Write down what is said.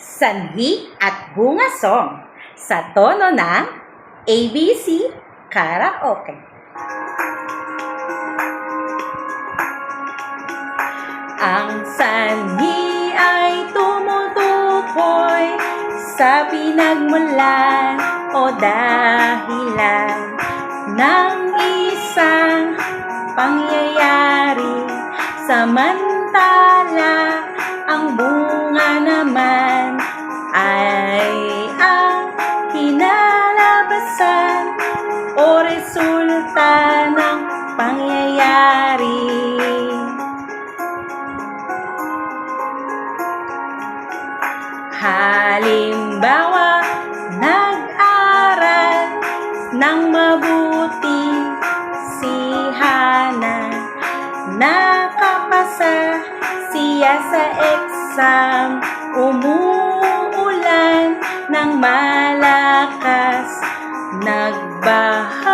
Sanhi at Bunga Song sa tono ng ABC Karaoke. Ang sanhi ay tumutukoy sa pinagmulan o dahilan ng isang pangyayari, samantala ang bunga naman ay ang kinalabasan o resulta ng pangyayari. Halimbawa, nag-aral ng mabuti si Hana, nakapasa siya sa exam, umuulan ng malakas, nagbaha